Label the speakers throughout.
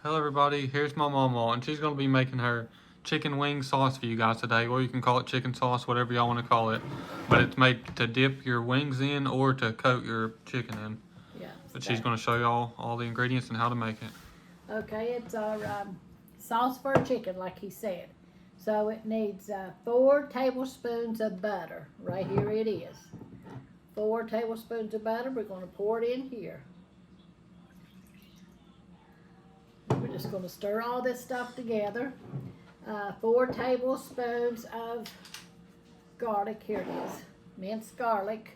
Speaker 1: Hello everybody, here's my Mamaw, and she's going to be making her chicken wing sauce for you guys today, or you can call it chicken sauce, whatever y'all want to call it. But it's made to dip your wings in or to coat your chicken in.
Speaker 2: Yeah.
Speaker 1: But she's going to show y'all all the ingredients and how to make it.
Speaker 2: Okay, it's our sauce for chicken, like he said. So it needs 4 tablespoons of butter. Right here it is. 4 tablespoons of butter. We're going to pour it in here. We're just going to stir all this stuff together. 4 tablespoons of garlic. Here it is. Minced garlic.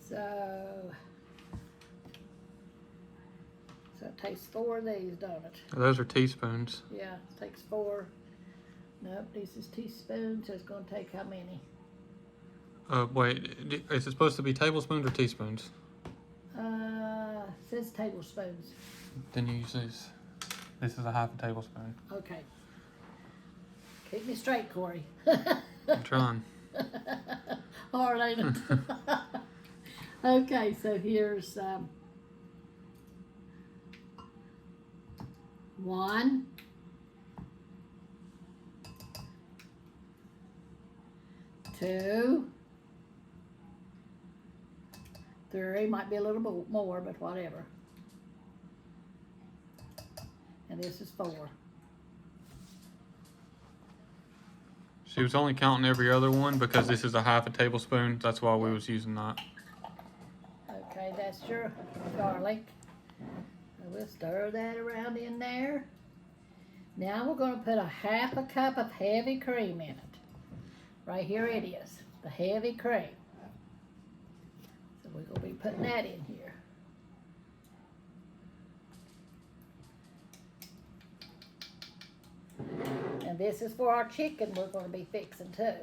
Speaker 2: So it takes 4 of these, don't it?
Speaker 1: Those are teaspoons.
Speaker 2: Yeah, it takes 4. Nope, this is teaspoons. So it's going to take how many?
Speaker 1: Wait, is it supposed to be tablespoons or teaspoons?
Speaker 2: Says tablespoons.
Speaker 1: Then you use this. This is a half a tablespoon.
Speaker 2: Okay. Keep me straight, Corey.
Speaker 1: I'm trying.
Speaker 2: Hard, ain't it? Okay, so here's 1, 2, 3, might be a little more, but whatever. And this is 4.
Speaker 1: She was only counting every other one because this is a half a tablespoon. That's why we was using that.
Speaker 2: Okay, that's your garlic. And we'll stir that around in there. Now we're going to put a half a cup of heavy cream in it. Right here it is, the heavy cream. So we're going to be putting that in here. And this is for our chicken we're going to be fixing too.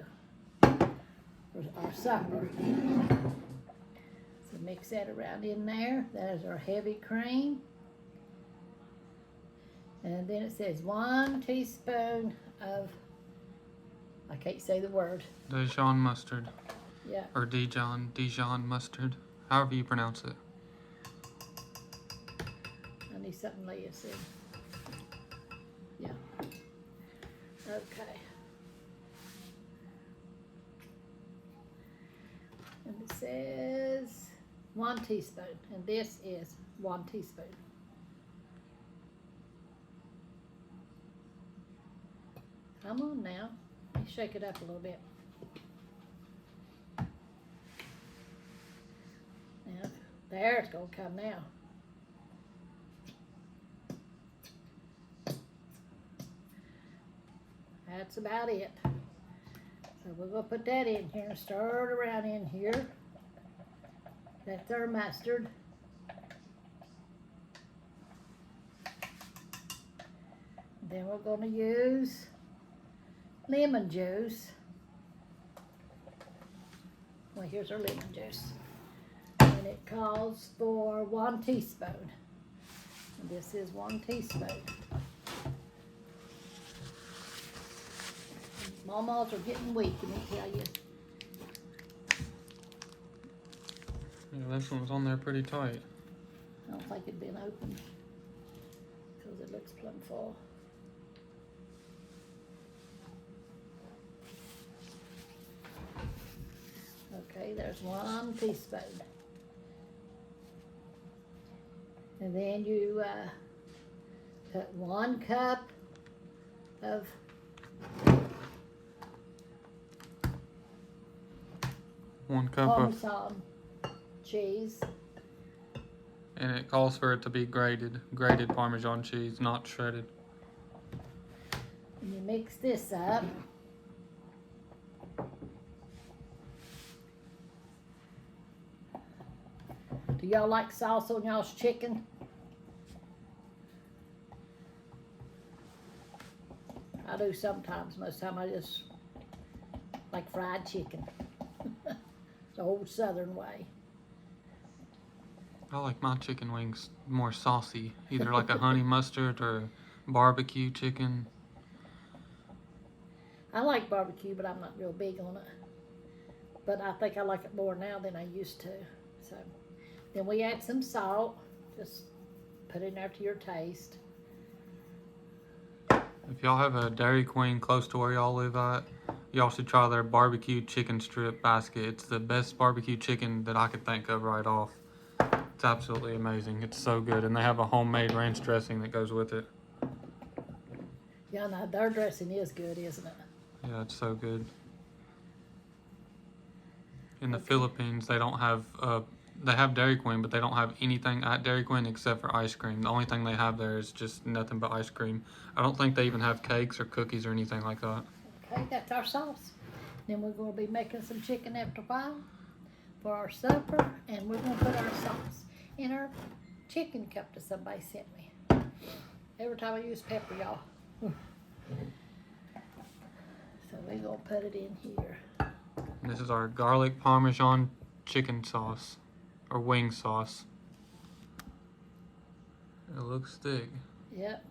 Speaker 2: For our supper. So mix that around in there. That is our heavy cream. And then it says 1 teaspoon of, I can't say the word.
Speaker 1: Dijon mustard.
Speaker 2: Yeah.
Speaker 1: Or Dijon mustard. However you pronounce it.
Speaker 2: I need something Leah said. Yeah. Okay. And it says 1 teaspoon. And this is 1 teaspoon. Come on now. Let me shake it up a little bit. Now, there it's going to come now. That's about it. So we're going to put that in here and stir it around in here. That's our mustard. Then we're going to use lemon juice. Well, here's our lemon juice. And it calls for 1 teaspoon. And this is 1 teaspoon. Mamaws are getting weak, let me tell you.
Speaker 1: Yeah, this one's on there pretty tight.
Speaker 2: I don't think it'd been opened because it looks plumb full. Okay, there's 1 teaspoon. And then you put 1 cup of
Speaker 1: One cup of,
Speaker 2: Parmesan cheese.
Speaker 1: and it calls for it to be grated Parmesan cheese, not shredded.
Speaker 2: And you mix this up. Do y'all like sauce on y'all's chicken? I do sometimes. Most of the time I just like fried chicken. It's the old southern way.
Speaker 1: I like my chicken wings more saucy, either like a honey mustard or barbecue chicken.
Speaker 2: I like barbecue, but I'm not real big on it. But I think I like it more now than I used to. So Then we add some salt. Just put in there to your taste.
Speaker 1: If y'all have a Dairy Queen close to where y'all live at, y'all should try their barbecue chicken strip basket. It's the best barbecue chicken that I could think of right off. It's absolutely amazing. It's so good. And they have a homemade ranch dressing that goes with it.
Speaker 2: Yeah, no, their dressing is good, isn't it?
Speaker 1: Yeah, it's so good. In the
Speaker 2: Okay.
Speaker 1: Philippines, they don't have they have Dairy Queen, but they don't have anything at Dairy Queen except for ice cream. The only thing they have there is just nothing but ice cream. I don't think they even have cakes or cookies or anything like that.
Speaker 2: Okay, that's our sauce. Then we're going to be making some chicken after a while for our supper, and we're going to put our sauce in our chicken cup that somebody sent me. Every time I use pepper, y'all. So we're going to put it in here.
Speaker 1: And this is our garlic parmesan chicken sauce, or wing sauce. It looks thick.
Speaker 2: Yep.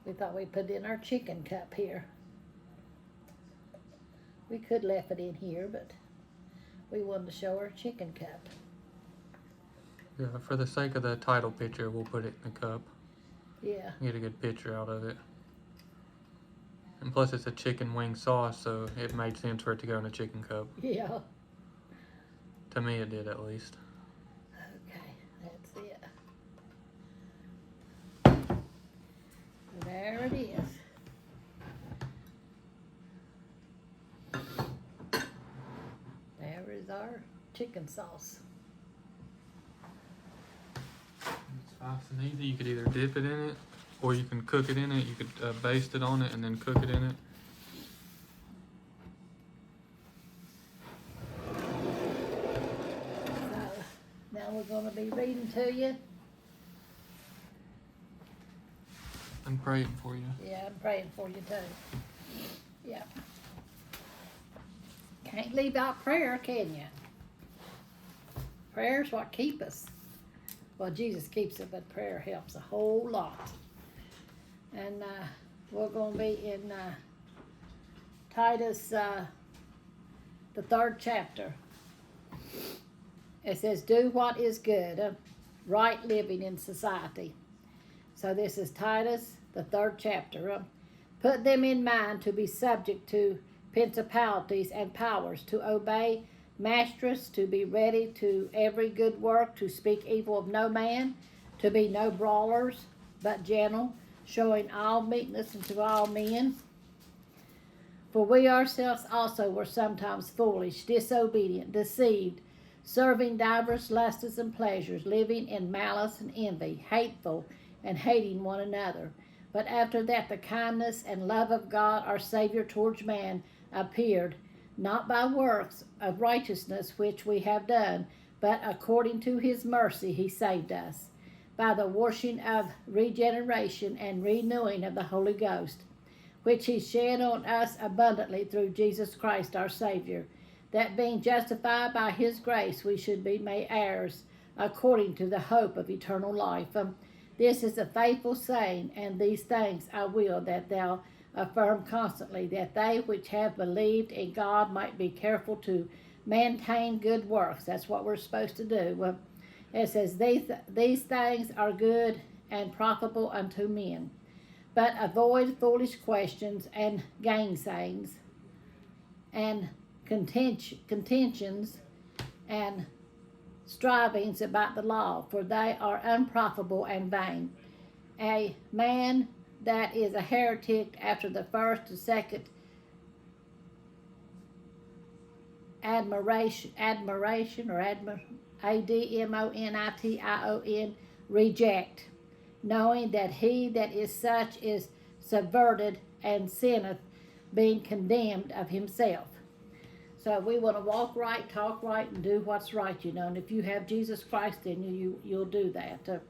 Speaker 2: We thought we'd put in our chicken cup here. We could left it in here, but we wanted to show our chicken cup.
Speaker 1: Yeah, for the sake of the title picture, we'll put it in the cup.
Speaker 2: Yeah.
Speaker 1: Get a good picture out of it. And plus it's a chicken wing sauce, so it made sense for it to go in a chicken cup.
Speaker 2: Yeah.
Speaker 1: To me it did, at least.
Speaker 2: Okay, that's it. There it is. There is our chicken sauce.
Speaker 1: It's fast and easy. You could either dip it in it, or you can cook it in it. You could baste it on it and then cook it in it.
Speaker 2: So now we're going to be reading to you.
Speaker 1: I'm praying for you.
Speaker 2: Yeah, I'm praying for you too. Yeah. Can't leave out prayer, can you? Prayer's what keeps us. Well, Jesus keeps it, but prayer helps a whole lot. And we're going to be in Titus, the 3rd chapter. It says, do what is good, right living in society. So this is Titus, the 3rd chapter. Put them in mind to be subject to principalities and powers, to obey masters, to be ready to every good work, to speak evil of no man, to be no brawlers, but gentle, showing all meekness unto all men. For we ourselves also were sometimes foolish, disobedient, deceived, serving divers lusts and pleasures, living in malice and envy, hateful, and hating one another. But after that the kindness and love of God our Savior towards man appeared, not by works of righteousness which we have done, but according to his mercy he saved us, by the washing of regeneration and renewing of the Holy Ghost, which he shed on us abundantly through Jesus Christ our Savior, that being justified by his grace we should be made heirs according to the hope of eternal life. This is a faithful saying, and these things I will that thou affirm constantly, that they which have believed in God might be careful to maintain good works. That's what we're supposed to do. It says, these things are good and profitable unto men. But avoid foolish questions and gainsayings and contentions and strivings about the law, for they are unprofitable and vain. A man that is a heretic after the first and second admonition reject, knowing that he that is such is subverted and sinneth, being condemned of himself. So we want to walk right, talk right, and do what's right, you know. And if you have Jesus Christ in you, you'll do that.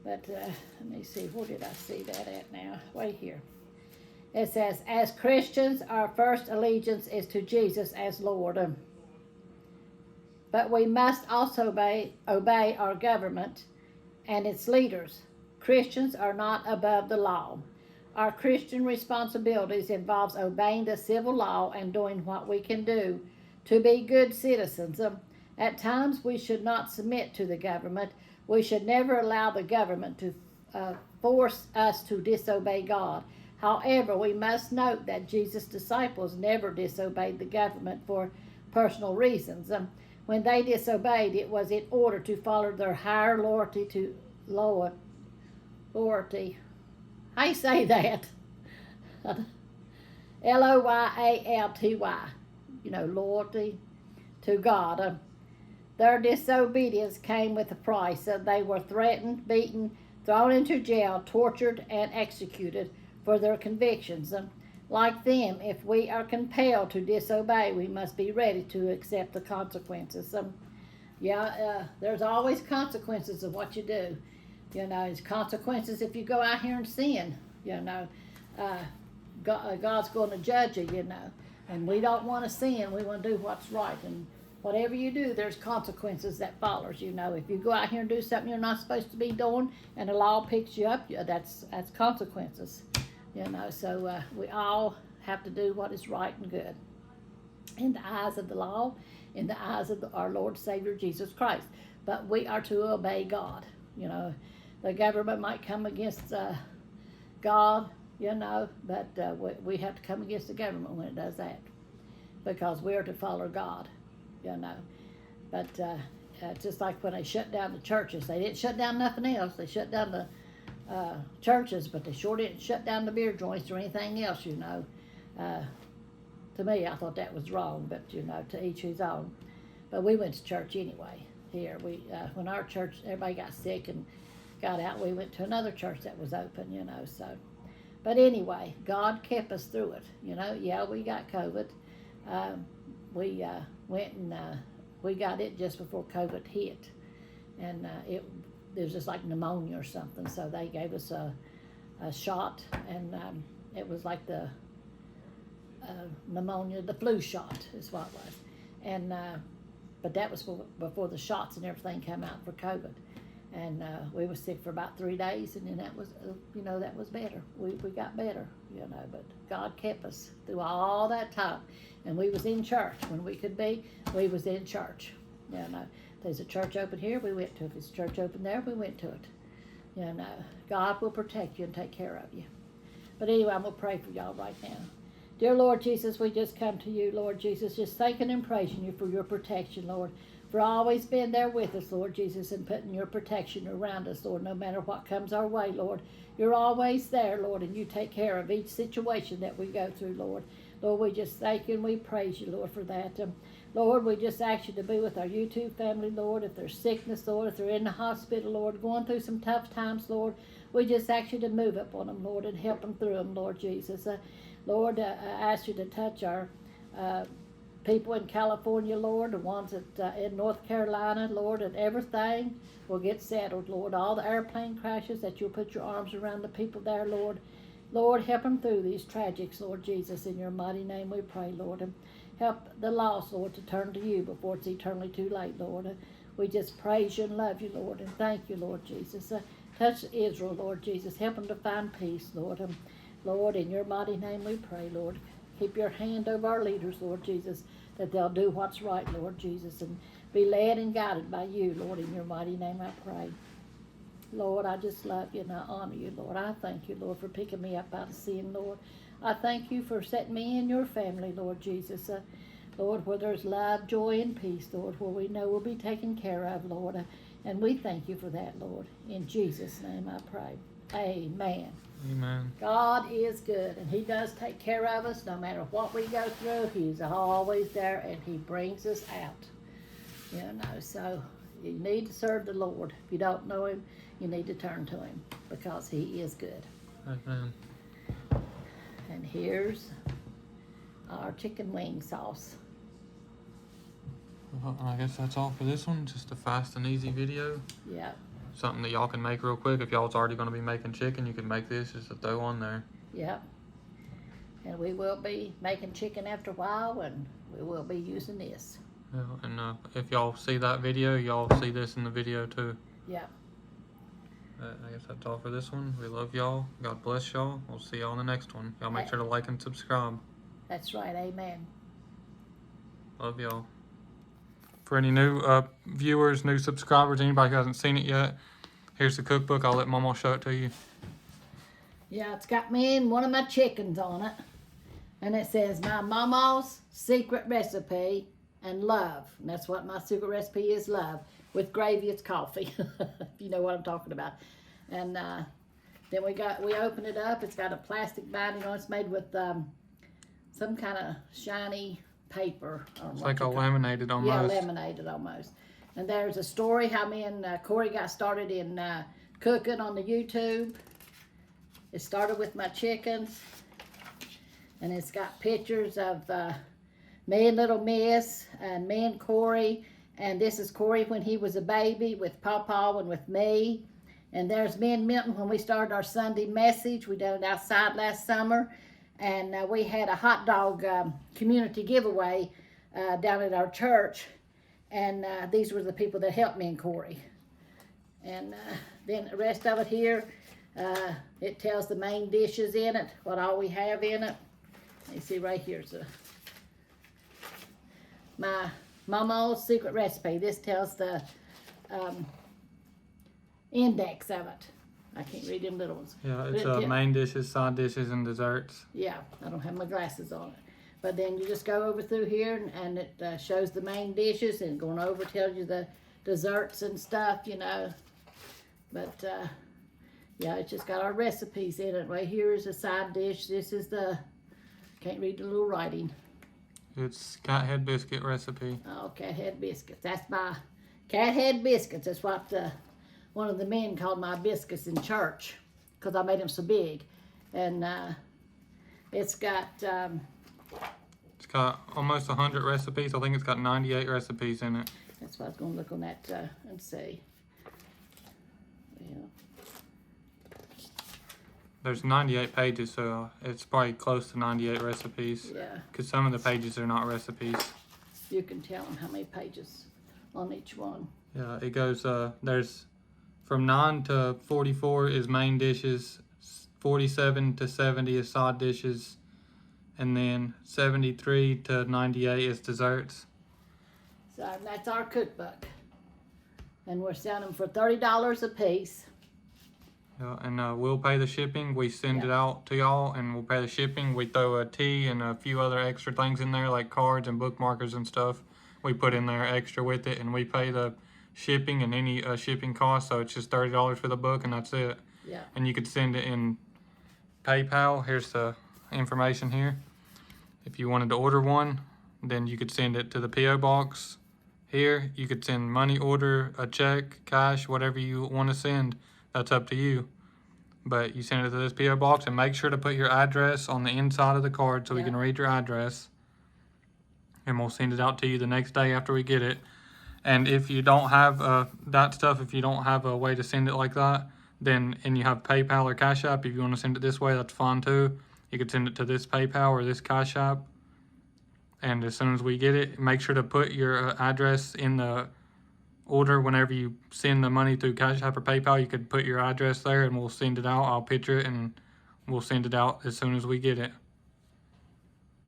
Speaker 2: Let me see, where did I see that at now? Wait here. It says, as Christians, our first allegiance is to Jesus as Lord. But we must also obey our government and its leaders. Christians are not above the law. Our Christian responsibilities involves obeying the civil law and doing what we can do to be good citizens. At times we should not submit to the government. We should never allow the government to force us to disobey God. However, we must note that Jesus' disciples never disobeyed the government for personal reasons. When they disobeyed, it was in order to follow their higher loyalty. How you say that? Loyalty. Loyalty to God. Their disobedience came with a price. They were threatened, beaten, thrown into jail, tortured, and executed for their convictions. Like them, if we are compelled to disobey, we must be ready to accept the consequences. There's always consequences of what you do. There's consequences if you go out here and sin. God's going to judge you, and we don't want to sin. We want to do what's right, and whatever you do, there's consequences that follows. If you go out here and do something you're not supposed to be doing, and the law picks you up, that's consequences. So we all have to do what is right and good in the eyes of the law, in the eyes of our Lord Savior Jesus Christ. But we are to obey God. The government might come against God, but we have to come against the government when it does that, because we are to follow God. But just like when they shut down the churches, they didn't shut down nothing else. They shut down the churches, but they sure didn't shut down the beer joints or anything else. To me, I thought that was wrong, but to each his own. But we went to church anyway. Here, when our church, everybody got sick and got out, we went to another church that was open. So, but anyway, God kept us through it. Yeah, we got COVID. We went and we got it just before COVID hit, and it was just like pneumonia or something. So they gave us a shot, and it was like the pneumonia, the flu shot is what it was, and but that was before the shots and everything came out for COVID, and we were sick for about 3 days, and then that was that was better. We got better, but God kept us through all that time, and we was in church when we could be. We was in church. There's a church open here, we went to it. If there's a church open there, we went to it. God will protect you and take care of you. But anyway, I'm going to pray for y'all right now. Dear Lord Jesus, we just come to you, Lord Jesus, just thanking and praising you for your protection, Lord, for always being there with us, Lord Jesus, and putting your protection around us, Lord, no matter what comes our way, Lord. You're always there, Lord, and you take care of each situation that we go through, Lord. Lord, we just thank you and we praise you, Lord, for that. Lord, we just ask you to be with our YouTube family, Lord. If there's sickness, Lord, if they're in the hospital, Lord, going through some tough times, Lord, we just ask you to move up on them, Lord, and help them through them, Lord Jesus. Lord, I ask you to touch our people in California, Lord, the ones that in North Carolina, Lord, and everything will get settled, Lord. All the airplane crashes, that you'll put your arms around the people there, Lord. Lord, help them through these tragics, Lord Jesus. In your mighty name we pray, Lord. And help the lost, Lord, to turn to you before it's eternally too late, Lord. We just praise you and love you, Lord, and thank you, Lord Jesus. Touch Israel, Lord Jesus. Help them to find peace, Lord. Lord, in your mighty name we pray, Lord. Keep your hand over our leaders, Lord Jesus, that they'll do what's right, Lord Jesus, and be led and guided by you, Lord. In your mighty name I pray. Lord, I just love you and I honor you, Lord. I thank you, Lord, for picking me up out of sin, Lord. I thank you for setting me in your family, Lord Jesus. Lord, where there's love, joy, and peace, Lord, where we know we'll be taken care of, Lord. And we thank you for that, Lord. In Jesus' name I pray. Amen.
Speaker 1: Amen.
Speaker 2: God is good, and he does take care of us no matter what we go through. He's always there, and he brings us out. So you need to serve the Lord. If you don't know him, you need to turn to him, because he is good.
Speaker 1: Amen.
Speaker 2: And here's our chicken wing sauce.
Speaker 1: Well, I guess that's all for this one. Just a fast and easy video.
Speaker 2: Yeah.
Speaker 1: Something that y'all can make real quick. If y'all's already going to be making chicken, you can make this just to throw on there.
Speaker 2: Yep. And we will be making chicken after a while, and we will be using this.
Speaker 1: Yeah, and if y'all see that video, y'all see this in the video too.
Speaker 2: Yep.
Speaker 1: I guess that's all for this one. We love y'all. God bless y'all. We'll see y'all in the next one. Y'all make sure to like and subscribe.
Speaker 2: That's right, amen.
Speaker 1: Love y'all. For any new viewers, new subscribers, anybody who hasn't seen it yet, here's the cookbook. I'll let Mama show it to you.
Speaker 2: Yeah, it's got me and one of my chickens on it. And it says, my Mamaw's secret recipe and love. And that's what my secret recipe is, love. With gravy, it's coffee. If you know what I'm talking about. And then we open it up. It's got a plastic binding on it. It's made with some kind of shiny paper.
Speaker 1: It's like a laminated almost.
Speaker 2: Yeah, laminated almost. And there's a story how me and Corey got started in cooking on the YouTube. It started with my chickens. And it's got pictures of me and little Miss and me and Corey. And this is Corey when he was a baby with Pawpaw and with me. And there's me and Milton when we started our Sunday message. We done it outside last summer. And we had a hot dog community giveaway down at our church. And these were the people that helped me and Corey. And then the rest of it here, it tells the main dishes in it, what all we have in it. You see right here's my Mamaw's secret recipe. This tells the index of it. I can't read them little ones.
Speaker 1: Yeah, it's main dishes, side dishes, and desserts.
Speaker 2: Yeah, I don't have my glasses on it. But then you just go over through here and it shows the main dishes, and going over tells you the desserts and stuff, you know. But yeah, it's just got our recipes in it. Right here is a side dish. This is the, can't read the little writing.
Speaker 1: It's cat head biscuit recipe.
Speaker 2: Oh, cat head biscuits. That's my cat head biscuits. That's what one of the men called my biscuits in church, because I made them so big. And it's got
Speaker 1: almost 100 recipes. I think it's got 98 recipes in it.
Speaker 2: That's what I was going to look on that and see. Yeah.
Speaker 1: There's 98 pages, so it's probably close to 98 recipes.
Speaker 2: Yeah.
Speaker 1: Because some of the pages are not recipes.
Speaker 2: You can tell them how many pages on each one.
Speaker 1: Yeah, it goes, there's from 9 to 44 is main dishes, 47 to 70 is side dishes, and then 73 to 98 is desserts.
Speaker 2: So that's our cookbook. And we're selling them for $30 a piece.
Speaker 1: Yeah, and we'll pay the shipping. We send it out to y'all, and we'll pay the shipping. We throw a tea and a few other extra things in there, like cards and bookmarkers and stuff. We put in there extra with it, and we pay the shipping and any shipping costs. So it's just $30 for the book, and that's it.
Speaker 2: Yeah.
Speaker 1: And you could send it in PayPal. Here's the information here. If you wanted to order one, then you could send it to the P.O. box. Here, you could send money order, a check, cash, whatever you want to send. That's up to you. But you send it to this P.O. box, and make sure to put your address on the inside of the card so we can read your address. And we'll send it out to you the next day after we get it. And if you don't have that stuff, if you don't have a way to send it like that, then, and you have PayPal or Cash App, if you want to send it this way, that's fine too. You could send it to this PayPal or this Cash App. And as soon as we get it, make sure to put your address in the order. Whenever you send the money through Cash App or PayPal, you could put your address there, and we'll send it out. I'll picture it, and we'll send it out as soon as we get it.